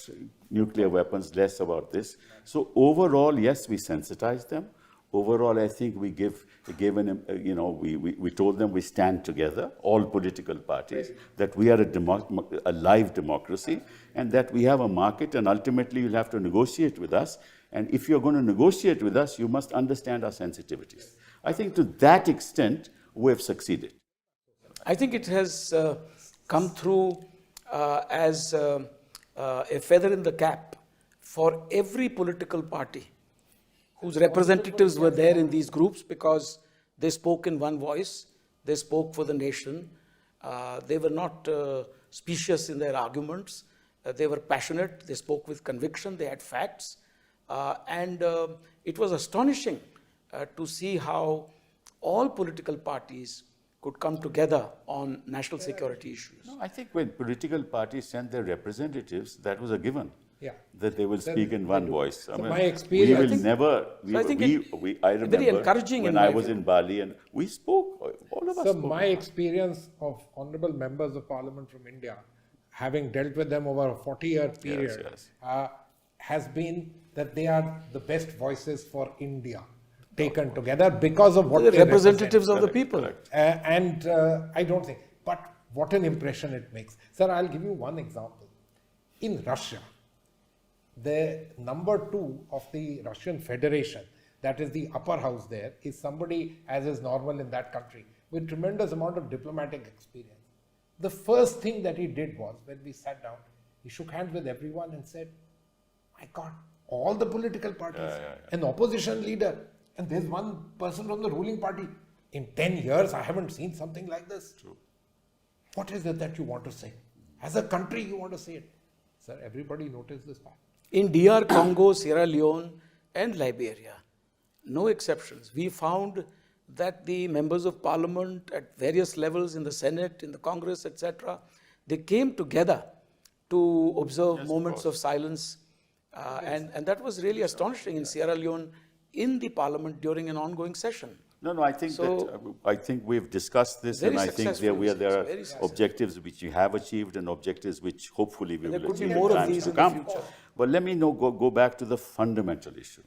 Speaker 1: nuclear weapons, less about this. So overall, yes, we sensitized them. Overall, I think we we told them we stand together, all political parties, that we are a live democracy, and that we have a market, and ultimately you'll have to negotiate with us. And if you're going to negotiate with us, you must understand our sensitivities. I think to that extent, we have succeeded.
Speaker 2: I think it has come through as a feather in the cap for every political party whose representatives were there in these groups, because they spoke in one voice, they spoke for the nation, they were not specious in their arguments, they were passionate, they spoke with conviction, they had facts, and it was astonishing to see how all political parties could come together on national security issues.
Speaker 1: No, I think when political parties send their representatives, that was a given.
Speaker 3: Yeah.
Speaker 1: That they will speak in one voice. I mean,
Speaker 3: my experience-
Speaker 1: we
Speaker 3: I
Speaker 1: will
Speaker 3: think-
Speaker 1: never.
Speaker 2: So I think
Speaker 1: I remember
Speaker 2: very encouraging
Speaker 1: when
Speaker 2: in
Speaker 1: I
Speaker 2: my
Speaker 1: was
Speaker 2: view.
Speaker 1: in Bali and we spoke. All of us
Speaker 3: So
Speaker 1: spoke.
Speaker 3: my experience of honorable members of parliament from India, having dealt with them over a 40-year period,
Speaker 1: yes.
Speaker 3: has been that they are the best voices for India taken together because of what
Speaker 2: The
Speaker 3: they
Speaker 2: representatives of the
Speaker 1: Correct,
Speaker 2: people.
Speaker 1: correct.
Speaker 3: and I don't think, but what an impression it makes. Sir, I'll give you one example. In Russia, the number 2 of the Russian Federation, that is the upper house there, is somebody, as is normal in that country, with tremendous amount of diplomatic experience. The first thing that he did was, when we sat down, he shook hands with everyone and said, my God, all the political parties, an opposition leader, and there's one person from the ruling party. In 10 years, I haven't seen something like this.
Speaker 1: True.
Speaker 3: What is it that you want to say? As a country, you want to say it. Sir, everybody noticed this fact.
Speaker 2: In DR Congo, Sierra Leone, and Liberia, no exceptions, we found that the members of parliament at various levels in the Senate, in the Congress, etc., they came together to observe moments of silence. And that was really astonishing in Sierra Leone, in the parliament during an ongoing session.
Speaker 1: No, I think I think we've discussed this,
Speaker 2: Very
Speaker 1: and I think
Speaker 2: successful,
Speaker 1: there are
Speaker 2: very successful.
Speaker 1: objectives which we have achieved and objectives which hopefully we
Speaker 2: There
Speaker 1: will
Speaker 2: could be
Speaker 1: achieve
Speaker 2: more of
Speaker 1: times
Speaker 2: these
Speaker 1: to
Speaker 2: in the
Speaker 1: come.
Speaker 2: future.
Speaker 1: But let me go back to the fundamental issue.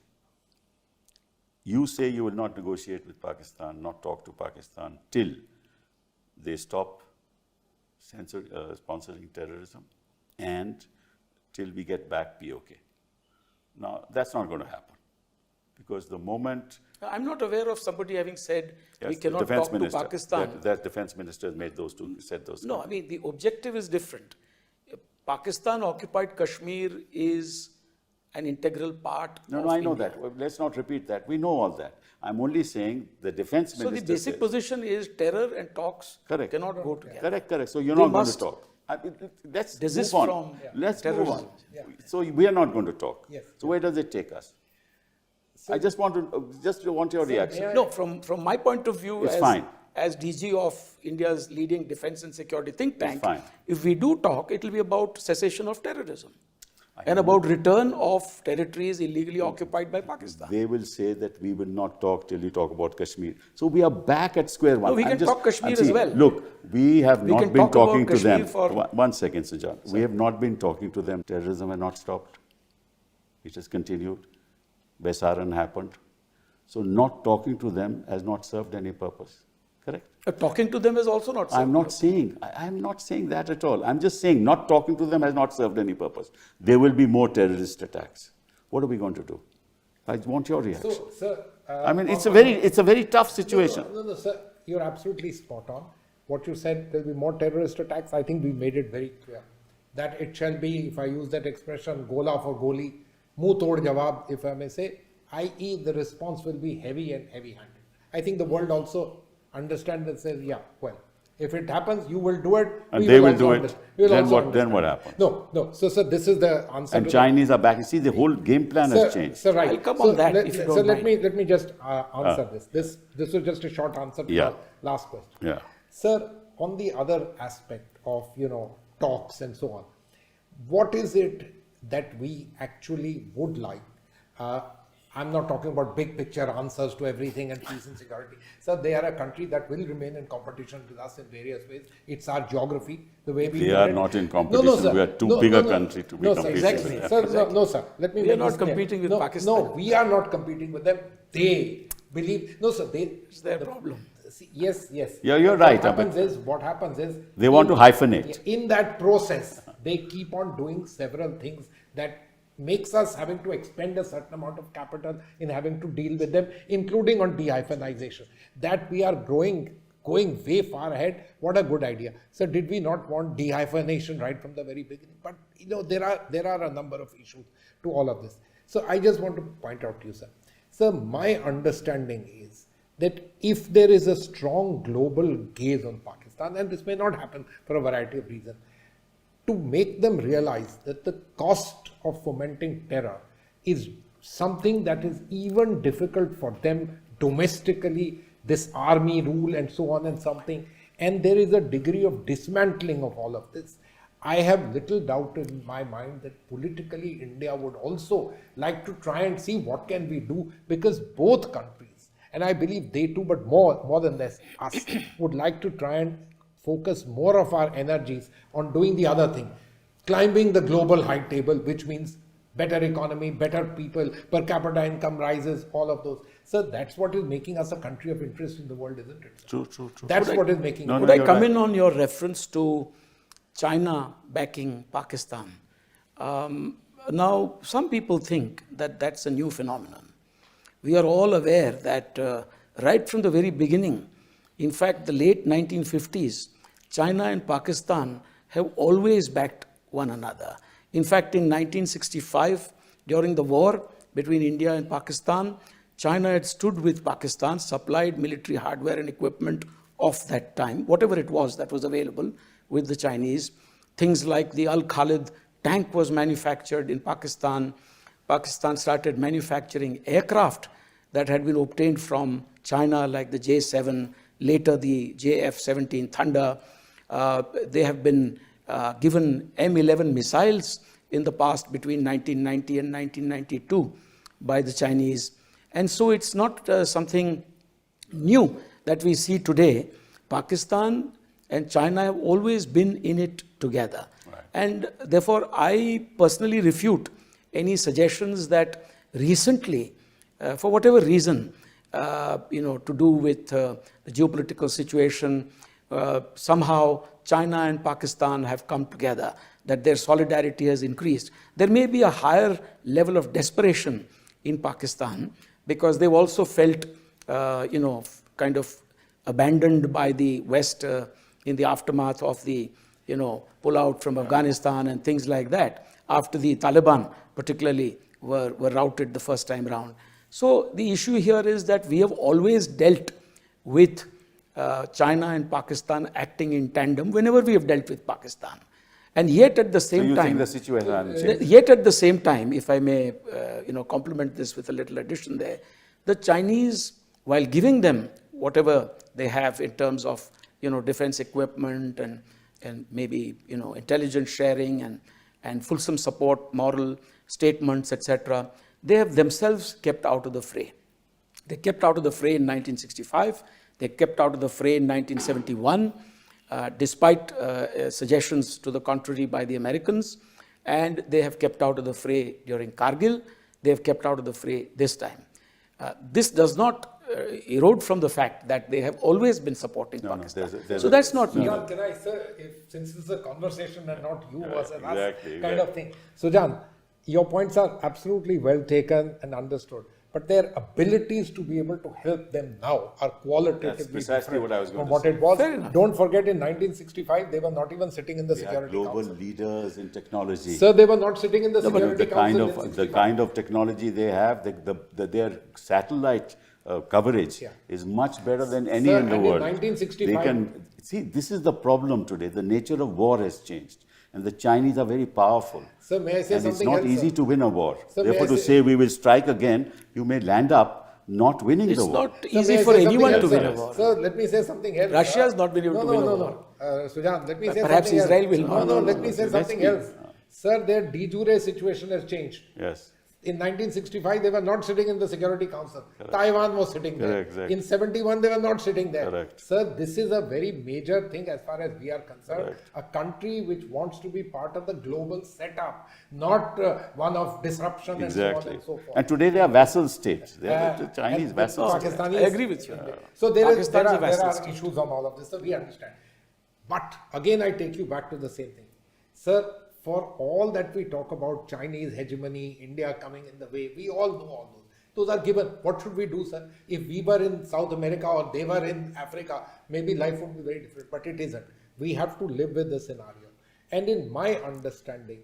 Speaker 1: You say you will not negotiate with Pakistan, not talk to Pakistan till they stop sponsoring terrorism and till we get back POK. Now, that's not going to happen because the moment
Speaker 2: I'm not aware of somebody having said we
Speaker 1: the
Speaker 2: cannot
Speaker 1: defense
Speaker 2: talk to
Speaker 1: minister,
Speaker 2: Pakistan.
Speaker 1: that defense minister has made those said those.
Speaker 2: No, I mean, the objective is different. Pakistan occupied Kashmir is an integral part
Speaker 1: No,
Speaker 2: of
Speaker 1: I know
Speaker 2: India.
Speaker 1: that. Well, let's not repeat that. We know all that. I'm only saying the defense
Speaker 2: So
Speaker 1: minister
Speaker 2: the basic
Speaker 1: says-
Speaker 2: position is terror and talks
Speaker 1: Correct.
Speaker 2: cannot go together.
Speaker 1: Correct. So you're
Speaker 2: They
Speaker 1: not going to
Speaker 2: must
Speaker 1: talk. Let's
Speaker 2: desist
Speaker 1: move on.
Speaker 2: from
Speaker 1: Let's move
Speaker 2: terrorism.
Speaker 1: on. So we are not going to talk.
Speaker 3: Yes.
Speaker 1: So where does it take us? I just want your reaction.
Speaker 2: No, from my point of view,
Speaker 1: It's fine.
Speaker 2: as DG of India's leading defense and security think tank,
Speaker 1: fine.
Speaker 2: if we do talk, it will be about cessation of terrorism and about return of territories illegally occupied by Pakistan.
Speaker 1: They will say that we will not talk till you talk about Kashmir. So we are back at square one.
Speaker 2: No, we can talk Kashmir as well.
Speaker 1: Look, we have
Speaker 2: We
Speaker 1: not
Speaker 2: can
Speaker 1: been
Speaker 2: talk about
Speaker 1: talking to
Speaker 2: Kashmir
Speaker 1: them.
Speaker 2: for-
Speaker 1: One second, Sujan. We have not been talking to them. Terrorism has not stopped. It has continued. Besaran happened. So not talking to them has not served any purpose. Correct?
Speaker 2: Talking to them is also not
Speaker 1: I'm not saying that at all. I'm just saying not talking to them has not served any purpose. There will be more terrorist attacks. What are we going to do? I want your reaction.
Speaker 3: So, sir,
Speaker 1: I mean, it's a very tough situation.
Speaker 3: No, sir, you're absolutely spot on. What you said, there'll be more terrorist attacks. I think we made it very clear that it shall be, if I use that expression, gola for goli, muh tod jawab, if I may say, i.e. the response will be heavy and heavy-handed. I think the world also understands and says, yeah, well, if it happens, you will do it.
Speaker 1: And
Speaker 3: we
Speaker 1: they will
Speaker 3: also
Speaker 1: do it.
Speaker 3: understand. We will
Speaker 1: Then
Speaker 3: also
Speaker 1: what
Speaker 3: understand.
Speaker 1: happens?
Speaker 3: No. So, sir, this is the answer.
Speaker 1: And
Speaker 3: to
Speaker 1: Chinese are back. You see, the whole game plan has changed.
Speaker 3: Sir, right.
Speaker 2: I'll come on that if you don't
Speaker 3: let
Speaker 2: mind.
Speaker 3: me just answer this. This was just a short answer to
Speaker 1: Yeah.
Speaker 3: the last question.
Speaker 1: Yeah.
Speaker 3: Sir, on the other aspect of, talks and so on, what is it that we actually would like? I'm not talking about big picture answers to everything and peace and security. So they are a country that will remain in competition with us in various ways. It's our geography, the way we
Speaker 1: They
Speaker 3: do
Speaker 1: are
Speaker 3: it.
Speaker 1: not in competition.
Speaker 3: sir.
Speaker 1: We are too big a country to be
Speaker 3: sir,
Speaker 1: competing
Speaker 3: exactly.
Speaker 1: with
Speaker 3: Sir, no, sir. Let me
Speaker 2: We are
Speaker 3: make
Speaker 2: not
Speaker 3: this clear.
Speaker 2: competing with
Speaker 3: No,
Speaker 2: Pakistan.
Speaker 3: No, we are not competing with them. They believe. No, sir.
Speaker 2: It's their problem.
Speaker 3: See, yes.
Speaker 1: Yeah, you're right,
Speaker 3: What happens is
Speaker 1: They want to hyphenate.
Speaker 3: in that process, they keep on doing several things that makes us having to expend a certain amount of capital in having to deal with them, including on de-hyphenization. That we are going way far ahead. What a good idea. So did we not want de-hyphenation right from the very beginning? But there are a number of issues to all of this. So I just want to point out to you, sir. Sir, my understanding is that if there is a strong global gaze on Pakistan, and this may not happen for a variety of reasons, to make them realize that the cost of fomenting terror is something that is even difficult for them domestically this army rule and so on and something. And there is a degree of dismantling of all of this. I have little doubt in my mind that politically India would also like to try and see what can we do, because both countries, and I believe they too, but more than this, us, would like to try and focus more of our energies on doing the other thing, climbing the global high table, which means better economy, better people, per capita income rises, all of those. So that's what is making us a country of interest in the world, isn't it?
Speaker 1: True.
Speaker 3: That's what is making
Speaker 2: Would I come in on your reference to China backing Pakistan? Now, some people think that that's a new phenomenon. We are all aware that right from the very beginning, in fact, the late 1950s, China and Pakistan have always backed one another. In fact, in 1965, during the war between India and Pakistan, China had stood with Pakistan, supplied military hardware and equipment of that time, whatever it was that was available with the Chinese. Things like the Al-Khalid tank was manufactured in Pakistan. Pakistan started manufacturing aircraft that had been obtained from China, like the J-7, later the JF-17 Thunder. They have been given M11 missiles in the past between 1990 and 1992 by the Chinese. And so it's not something new that we see today. Pakistan and China have always been in it together. Right. And therefore, I personally refute any suggestions that recently, for whatever reason, to do with the geopolitical situation, somehow China and Pakistan have come together, that their solidarity has increased. There may be a higher level of desperation in Pakistan because they've also felt, kind of abandoned by the West in the aftermath of the, pullout from Afghanistan and things like that, after the Taliban particularly were routed the first time around. So the issue here is that we have always dealt with China and Pakistan acting in tandem whenever we have dealt with Pakistan. And yet at the same time,
Speaker 1: think the situation hasn't changed?
Speaker 2: Yet at the same time, if I may, complement this with a little addition there, the Chinese, while giving them whatever they have in terms of, defense equipment and maybe, intelligence sharing and fulsome support, moral statements, etc., they have themselves kept out of the fray. They kept out of the fray in 1965. They kept out of the fray in 1971, despite suggestions to the contrary by the Americans. And they have kept out of the fray during Kargil. They have kept out of the fray this time. This does not erode from the fact that they have always been supporting Pakistan. So that's not new.
Speaker 3: Sujan, can I, sir, since this is a conversation and not you versus us kind of thing. Sujan, your points are absolutely well taken and understood, but their abilities to be able to help them now are qualitatively different
Speaker 1: what I was going
Speaker 3: from what
Speaker 1: to say.
Speaker 3: it was.
Speaker 2: Fair enough.
Speaker 3: Don't forget, in 1965, they were not even sitting in the
Speaker 1: They are
Speaker 3: Security
Speaker 1: global
Speaker 3: Council.
Speaker 1: leaders in technology.
Speaker 3: Sir, they were not sitting in the
Speaker 1: No, but
Speaker 3: Security Council in
Speaker 1: the
Speaker 3: 65.
Speaker 1: kind of technology they have, their satellite coverage is much better than any
Speaker 3: Sir,
Speaker 1: in the
Speaker 3: and in
Speaker 1: world.
Speaker 3: 1965
Speaker 1: They can see. This is the problem today. The nature of war has changed, and the Chinese are very powerful.
Speaker 3: Sir, may I say
Speaker 1: and it's
Speaker 3: something
Speaker 1: not
Speaker 3: else,
Speaker 1: easy
Speaker 3: sir?
Speaker 1: to win a war.
Speaker 3: Sir, may
Speaker 1: Therefore,
Speaker 3: I
Speaker 1: to
Speaker 3: say-
Speaker 1: say we will strike again, you may land up not winning
Speaker 2: It's
Speaker 1: the war.
Speaker 2: not
Speaker 3: Sir,
Speaker 2: easy
Speaker 3: may I
Speaker 2: for
Speaker 3: say something
Speaker 2: anyone
Speaker 3: else,
Speaker 2: to win
Speaker 3: sir?
Speaker 2: a war.
Speaker 3: Sir, let me say something else.
Speaker 2: Russia has not been able to win a war.
Speaker 3: No. Sujan, let me say
Speaker 2: Perhaps
Speaker 3: something
Speaker 2: Israel
Speaker 3: else.
Speaker 2: will not.
Speaker 3: No, let me say
Speaker 1: Let's
Speaker 3: something
Speaker 1: see.
Speaker 3: else. Sir, their de jure situation has changed.
Speaker 1: Yes.
Speaker 3: In 1965, they were not sitting in the Security Council. Taiwan was sitting there.
Speaker 1: Correct, exactly.
Speaker 3: In 71, they were not sitting there.
Speaker 1: Correct.
Speaker 3: Sir, this is a very major thing as far as we are concerned.
Speaker 1: Correct.
Speaker 3: A country which wants to be part of the global setup, not one of disruption and so on
Speaker 1: Exactly.
Speaker 3: and so forth.
Speaker 1: And today they are vassal states. They are the Chinese
Speaker 3: And
Speaker 1: vassal states.
Speaker 3: Pakistani
Speaker 2: I agree with you.
Speaker 3: So there
Speaker 2: Pakistan's a
Speaker 3: are
Speaker 2: vassal state.
Speaker 3: issues on all of this, so we understand. But again, I take you back to the same thing. Sir, for all that we talk about Chinese hegemony, India coming in the way, we all know all those. Those are given. What should we do, sir? If we were in South America or they were in Africa, maybe life would be very different, but it isn't. We have to live with the scenario. And in my understanding,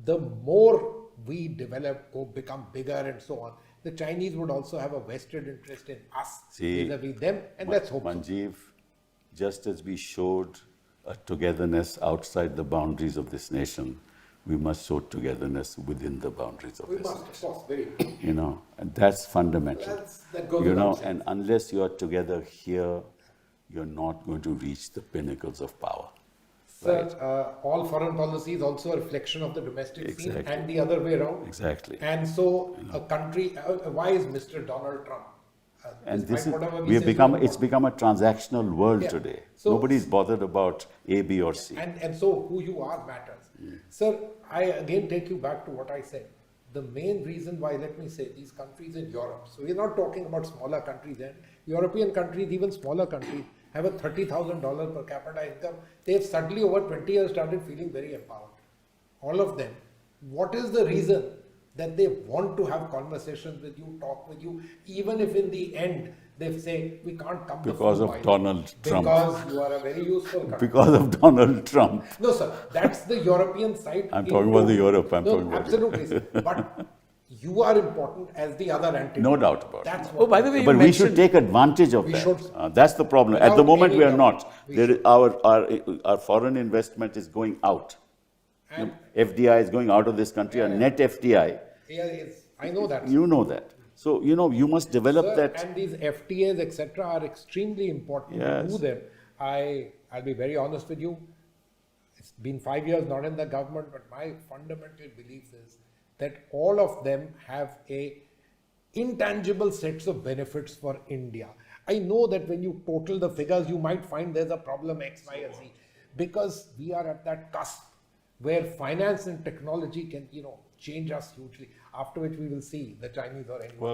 Speaker 3: the more we develop or become bigger and so on, the Chinese would also have a vested interest in us vis-a-vis them, and let's hope so.
Speaker 1: Manjeev, just as we showed a togetherness outside the boundaries of this nation, we must show togetherness within the boundaries of
Speaker 3: We
Speaker 1: this.
Speaker 3: must, of course, very.
Speaker 1: And that's fundamental.
Speaker 3: That goes without saying.
Speaker 1: And unless you are together here, you're not going to reach the pinnacles of power.
Speaker 3: Sir, all foreign policy is also a reflection of the domestic scene
Speaker 1: Exactly.
Speaker 3: and the other way around.
Speaker 1: Exactly.
Speaker 3: And so, a country, why is Mr. Donald Trump?
Speaker 1: And this
Speaker 3: despite whatever
Speaker 1: we have
Speaker 3: say,
Speaker 1: become,
Speaker 3: so
Speaker 1: it's become a transactional world
Speaker 3: Yeah.
Speaker 1: today.
Speaker 3: So-
Speaker 1: Nobody's bothered about A, B, or C.
Speaker 3: And so who you are matters. Sir, I again take you back to what I said. The main reason why, let me say, these countries in Europe, so we're not talking about smaller countries, and European countries, even smaller countries, have a $30,000 per capita income. They've suddenly over 20 years started feeling very empowered. All of them. What is the reason that they want to have conversations with you, talk with you, even if in the end they say, we can't come the
Speaker 1: Because
Speaker 3: full
Speaker 1: of
Speaker 3: mile
Speaker 1: Donald Trump.
Speaker 3: Because you are a very useful country.
Speaker 1: Because of Donald Trump.
Speaker 3: No, sir, that's the European side.
Speaker 1: I'm talking about the Europe, I'm
Speaker 3: no,
Speaker 1: talking about
Speaker 3: absolutely, sir. But you are important as the other entity.
Speaker 1: No doubt about it.
Speaker 3: That's
Speaker 2: Oh, by the way, you
Speaker 1: But we
Speaker 2: mentioned,
Speaker 1: should take advantage of
Speaker 3: We
Speaker 1: that.
Speaker 3: should.
Speaker 1: That's the problem. At the
Speaker 3: Without
Speaker 1: moment,
Speaker 3: any
Speaker 1: we are
Speaker 3: doubt.
Speaker 1: not.
Speaker 3: We
Speaker 1: There is our foreign investment is going out.
Speaker 3: And
Speaker 1: FDI is going out of this country.
Speaker 3: Yeah,
Speaker 1: Our
Speaker 3: yeah.
Speaker 1: net FDI,
Speaker 3: I know that.
Speaker 1: you know that. So, you must develop
Speaker 3: Sir,
Speaker 1: that.
Speaker 3: and these FTAs, etc., are extremely important to
Speaker 1: Yes.
Speaker 3: do them. I'll be very honest with you. It's been 5 years not in the government, but my fundamental belief is that all of them have a intangible sets of benefits for India. I know that when you total the figures, you might find there's a problem X, Y, or Z, because we are at that cusp where finance and technology can, change us hugely. After which we will see the Chinese or anyone.
Speaker 1: Well,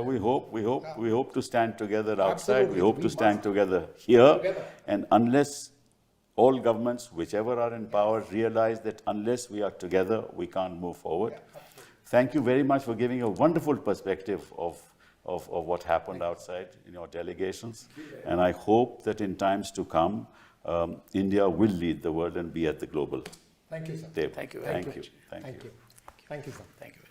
Speaker 3: else.
Speaker 1: we hope to stand together outside.
Speaker 3: Absolutely.
Speaker 1: We hope
Speaker 3: We
Speaker 1: to stand
Speaker 3: must.
Speaker 1: together here.
Speaker 3: Together.
Speaker 1: And unless all governments, whichever are in power, realize that unless we are together, we can't move forward.
Speaker 3: Yeah, absolutely.
Speaker 1: Thank you very much for giving a wonderful perspective of what happened outside in your delegations. And I hope that in times to come, India will lead the world and be at the global
Speaker 3: Thank you, sir.
Speaker 1: table.
Speaker 2: Thank you very
Speaker 1: Thank you.
Speaker 3: Thank you. Thank you, sir.